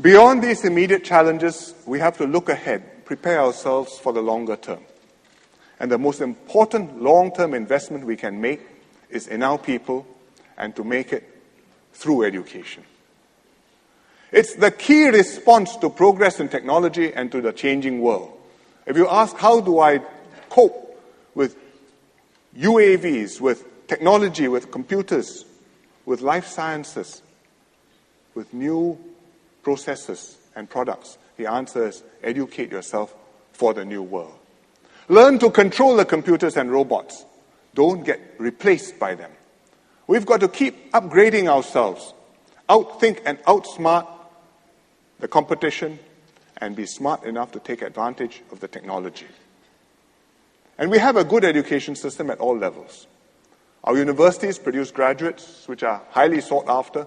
Beyond these immediate challenges, we have to look ahead, prepare ourselves for the longer term. And the most important long-term investment we can make is in our people and to make it through education. It's the key response to progress in technology and to the changing world. If you ask, how do I cope with UAVs, with technology, with computers, with life sciences, with new processes and products, the answer is educate yourself for the new world. Learn to control the computers and robots. Don't get replaced by them. We've got to keep upgrading ourselves, outthink and outsmart the competition, and be smart enough to take advantage of the technology. And we have a good education system at all levels. Our universities produce graduates which are highly sought after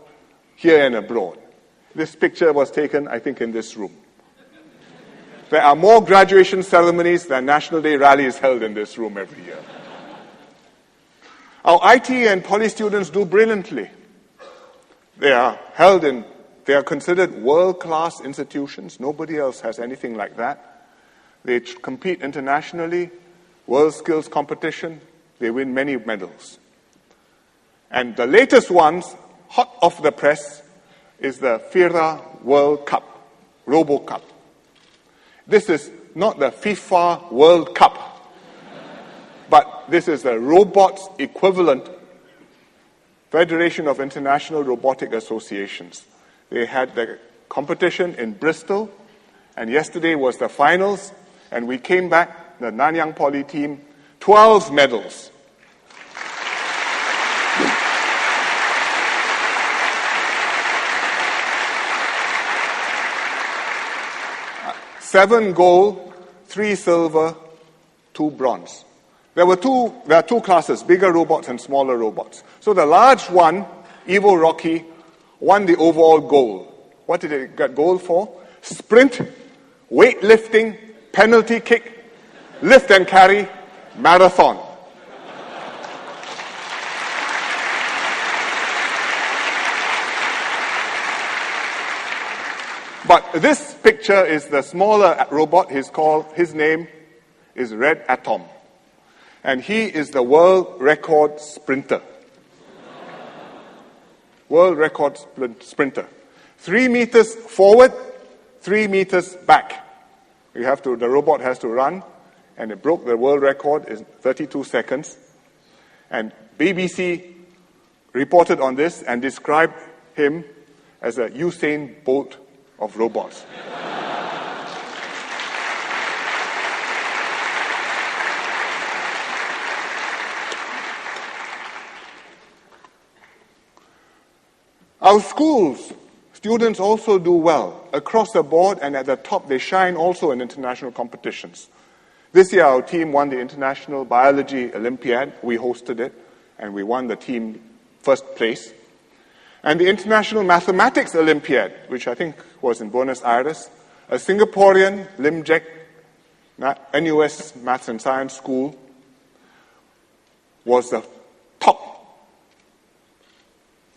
here and abroad. This picture was taken, I think, in this room. There are more graduation ceremonies than National Day rallies held in this room every year. Our IT and poly students do brilliantly. They are considered world-class institutions. Nobody else has anything like that. They compete internationally, world skills competition. They win many medals. And the latest ones, hot off the press, is the FIRA World Cup, Robo Cup. This is not the FIFA World Cup, but this is the robots equivalent Federation of International Robotic Associations. They had the competition in Bristol, and yesterday was the finals, and we came back, the Nanyang Poly team, 12 medals. Seven gold, 3 silver, 2 bronze. There are two classes, bigger robots and smaller robots. So the large one, Evo Rocky, won the overall gold. What did it get gold for? Sprint, weightlifting, penalty kick, lift and carry, marathon. But this picture is the smaller robot. His name is Red Atom. And he is the world record sprinter. World record sprinter. 3 meters forward, 3 meters back. The robot has to run, and it broke the world record in 32 seconds. And BBC reported on this and described him as a Usain Bolt of robots. Our schools, students also do well. Across the board and at the top, they shine also in international competitions. This year, our team won the International Biology Olympiad. We hosted it, and we won the team first place. And the International Mathematics Olympiad, which I think was in Buenos Aires, a Singaporean, Lim Jack, NUS Maths and Science School, was the top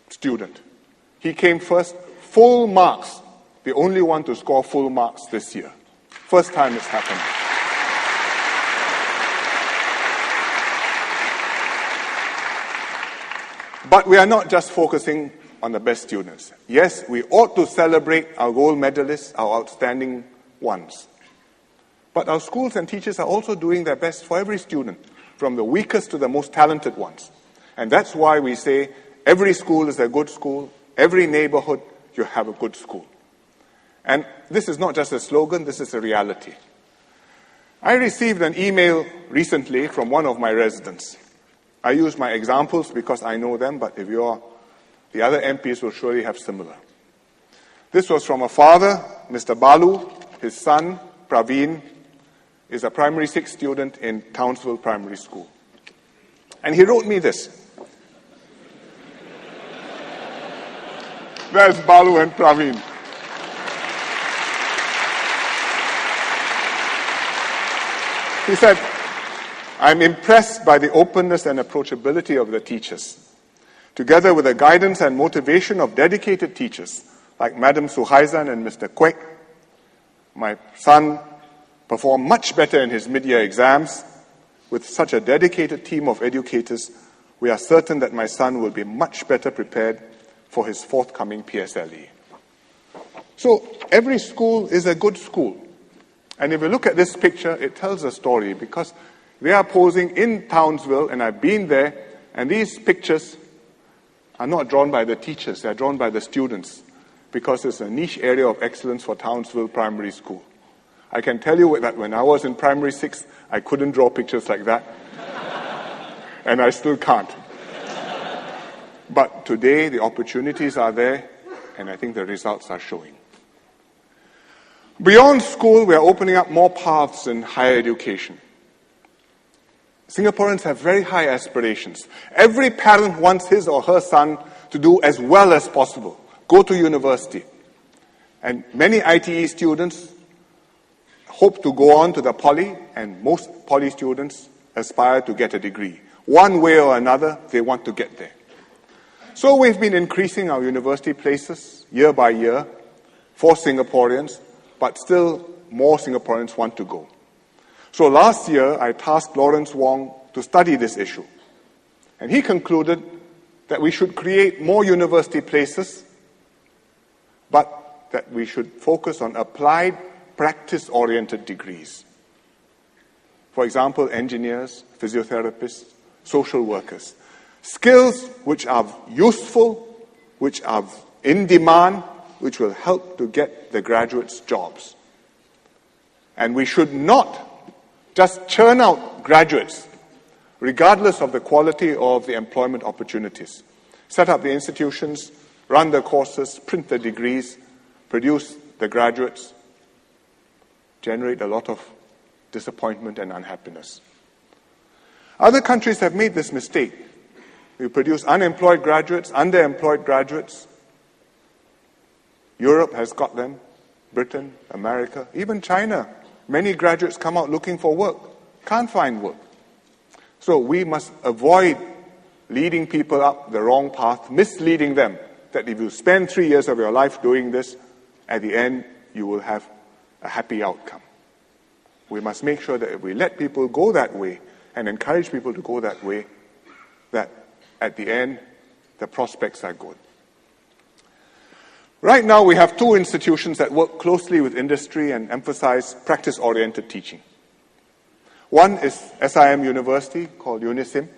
student. He came first, full marks, the only one to score full marks this year. First time it's happened. But we are not just focusing on the best students. Yes, we ought to celebrate our gold medalists, our outstanding ones. But our schools and teachers are also doing their best for every student, from the weakest to the most talented ones. And that's why we say every school is a good school, every neighborhood you have a good school. And this is not just a slogan, this is a reality. I received an email recently from one of my residents. I use my examples because I know them, but the other MPs will surely have similar. This was from a father, Mr. Balu. His son, Praveen, is a primary 6 student in Townsville Primary School. And he wrote me this. There's Balu and Praveen. He said, I'm impressed by the openness and approachability of the teachers. Together with the guidance and motivation of dedicated teachers, like Madam Suhaizan and Mr. Kwek. My son performed much better in his mid-year exams. With such a dedicated team of educators, we are certain that my son will be much better prepared for his forthcoming PSLE. So every school is a good school. And if you look at this picture, it tells a story because they are posing in Townsville, and I've been there, and these pictures are not drawn by the teachers, they're drawn by the students because it's a niche area of excellence for Townsville Primary School. I can tell you that when I was in primary 6, I couldn't draw pictures like that. And I still can't. But today, the opportunities are there, and I think the results are showing. Beyond school, we are opening up more paths in higher education. Singaporeans have very high aspirations. Every parent wants his or her son to do as well as possible, go to university. And many ITE students hope to go on to the poly, and most poly students aspire to get a degree. One way or another, they want to get there. So we've been increasing our university places year by year for Singaporeans, but still more Singaporeans want to go. So last year, I tasked Lawrence Wong to study this issue. And he concluded that we should create more university places, but that we should focus on applied, practice-oriented degrees. For example, engineers, physiotherapists, social workers. Skills which are useful, which are in demand, which will help to get the graduates jobs. And we should not just churn out graduates, regardless of the quality of the employment opportunities. Set up the institutions, run the courses, print the degrees, produce the graduates, generate a lot of disappointment and unhappiness. Other countries have made this mistake. We produce unemployed graduates, underemployed graduates. Europe has got them, Britain, America, even China. Many graduates come out looking for work, can't find work. So we must avoid leading people up the wrong path, misleading them that if you spend 3 years of your life doing this, at the end you will have a happy outcome. We must make sure that if we let people go that way and encourage people to go that way, that at the end the prospects are good. Right now we have 2 institutions that work closely with industry and emphasize practice-oriented teaching. One is SIM University, called UNISIM,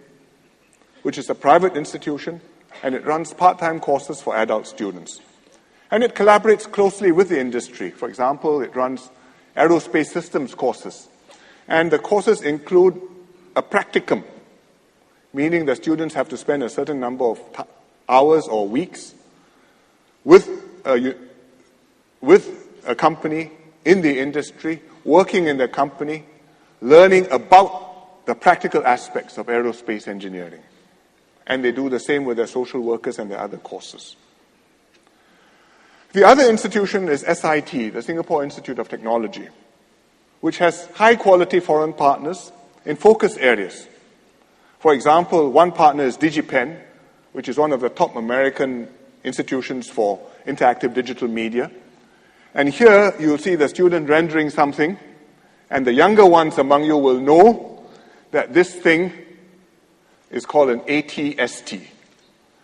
which is a private institution, and it runs part-time courses for adult students. And it collaborates closely with the industry. For example, it runs aerospace systems courses. And the courses include a practicum, meaning the students have to spend a certain number of hours or weeks with a company in the industry, working in the company, learning about the practical aspects of aerospace engineering. And they do the same with their social workers and their other courses. The other institution is SIT, the Singapore Institute of Technology, which has high-quality foreign partners in focus areas. For example, one partner is DigiPen, which is one of the top American institutions for interactive digital media. And here you'll see the student rendering something, and the younger ones among you will know that this thing is called an ATST.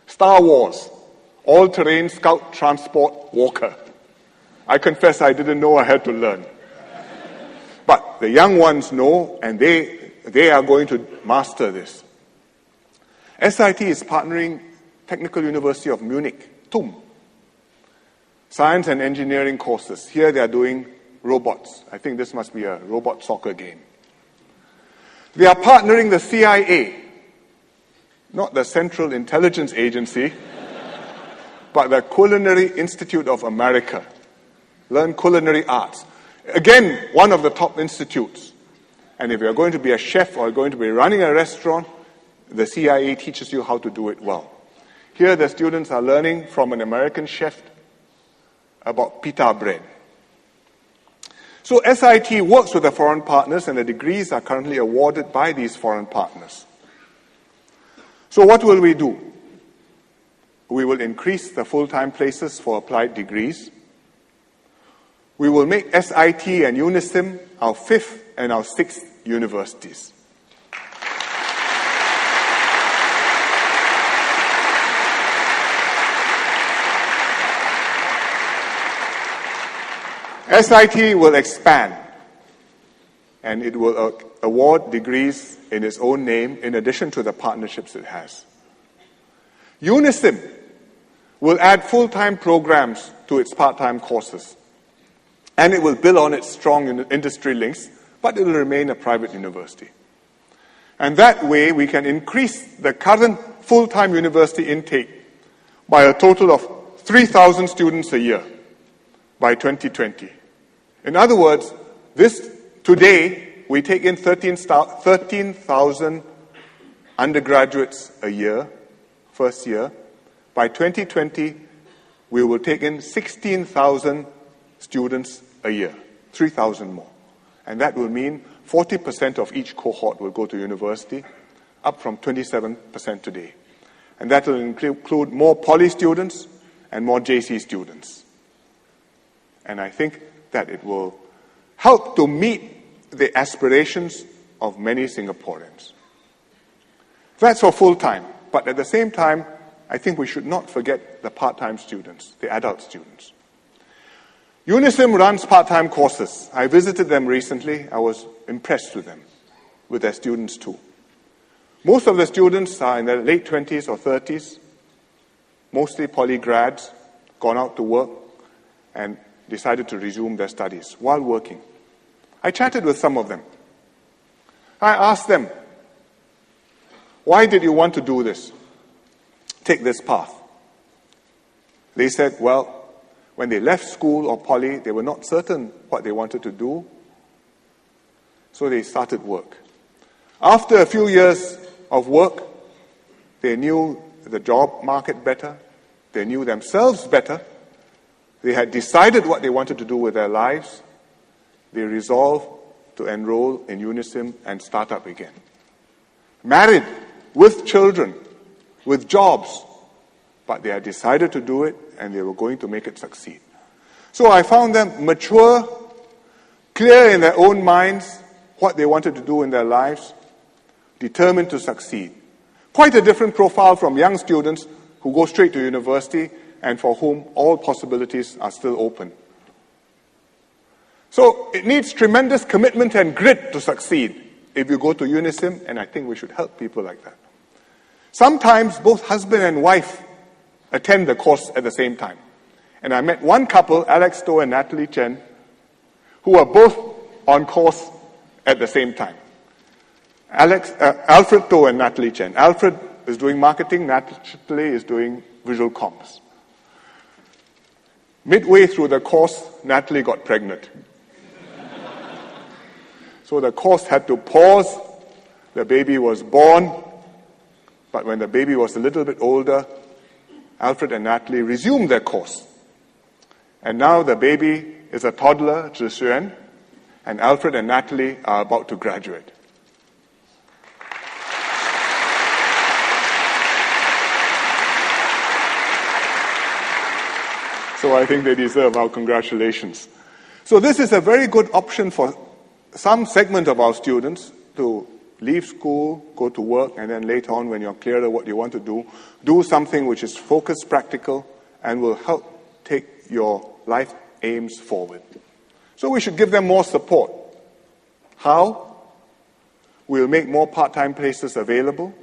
Star Wars, All-Terrain Scout Transport Walker. I confess I didn't know, I had to learn. But the young ones know, and they are going to master this. SIT is partnering Technical University of Munich, TUM. Science and engineering courses. Here they are doing robots. I think this must be a robot soccer game. They are partnering the CIA, not the Central Intelligence Agency, but the Culinary Institute of America. Learn culinary arts. Again, one of the top institutes. And if you're going to be a chef or going to be running a restaurant, the CIA teaches you how to do it well. Here the students are learning from an American chef about pita bread. So SIT works with the foreign partners, and the degrees are currently awarded by these foreign partners. So what will we do? we will increase the full-time places for applied degrees. We will make SIT and UNISIM our 5th and our 6th universities. SIT will expand, and it will award degrees in its own name in addition to the partnerships it has. UNISIM will add full-time programs to its part-time courses, and it will build on its strong industry links, but it will remain a private university. And that way, we can increase the current full-time university intake by a total of 3,000 students a year by 2020. In other words, today, we take in 13,000 undergraduates a year, first year. By 2020, we will take in 16,000 students a year, 3,000 more. And that will mean 40% of each cohort will go to university, up from 27% today. And that will include more poly students and more JC students. And I think that it will help to meet the aspirations of many Singaporeans. That's for full-time. But at the same time, I think we should not forget the part-time students, the adult students. UNISIM runs part-time courses. I visited them recently. I was impressed with them, with their students too. Most of the students are in their late 20s or 30s, mostly poly grads, gone out to work, and decided to resume their studies while working. I chatted with some of them. I asked them, why did you want to do this? Take this path. They said, well, when they left school or poly, they were not certain what they wanted to do, so they started work. After a few years of work, they knew the job market better, they knew themselves better, they had decided what they wanted to do with their lives. They resolved to enroll in UNISIM and start up again. Married, with children, with jobs, but they had decided to do it and they were going to make it succeed. So I found them mature, clear in their own minds what they wanted to do in their lives, determined to succeed. Quite a different profile from young students who go straight to university and for whom all possibilities are still open. So it needs tremendous commitment and grit to succeed if you go to UNISIM, and I think we should help people like that. Sometimes both husband and wife attend the course at the same time. And I met one couple, Alex To and Natalie Chen, who are both on course at the same time. Alfred To and Natalie Chen. Alfred is doing marketing, Natalie is doing visual comms. Midway through the course, Natalie got pregnant. So the course had to pause. The baby was born. But when the baby was a little bit older, Alfred and Natalie resumed their course. And now the baby is a toddler, Hsien, and Alfred and Natalie are about to graduate. So I think they deserve our congratulations. So this is a very good option for some segment of our students to leave school, go to work, and then later on, when you're clearer what you want to do something which is focused, practical, and will help take your life aims forward. So we should give them more support. How? We'll make more part-time places available.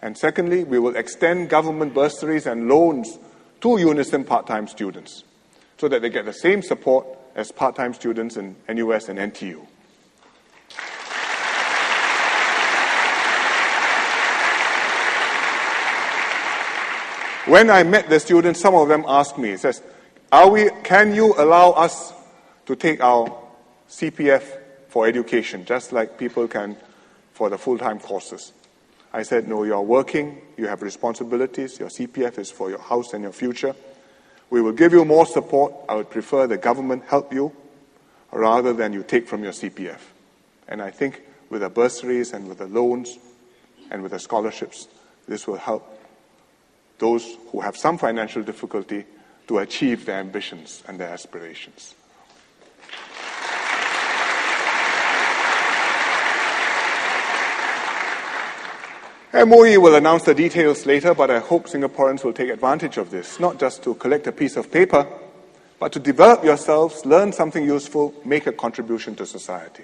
And secondly, we will extend government bursaries and loans to UNISIM part-time students so that they get the same support as part-time students in NUS and NTU. When I met the students, some of them asked me, says, can you allow us to take our CPF for education, just like people can for the full-time courses? I said, no, you're working, you have responsibilities, your CPF is for your house and your future. We will give you more support. I would prefer the government help you rather than you take from your CPF. And I think with the bursaries and with the loans and with the scholarships, this will help those who have some financial difficulty to achieve their ambitions and their aspirations. MOE will announce the details later, but I hope Singaporeans will take advantage of this, not just to collect a piece of paper, but to develop yourselves, learn something useful, make a contribution to society.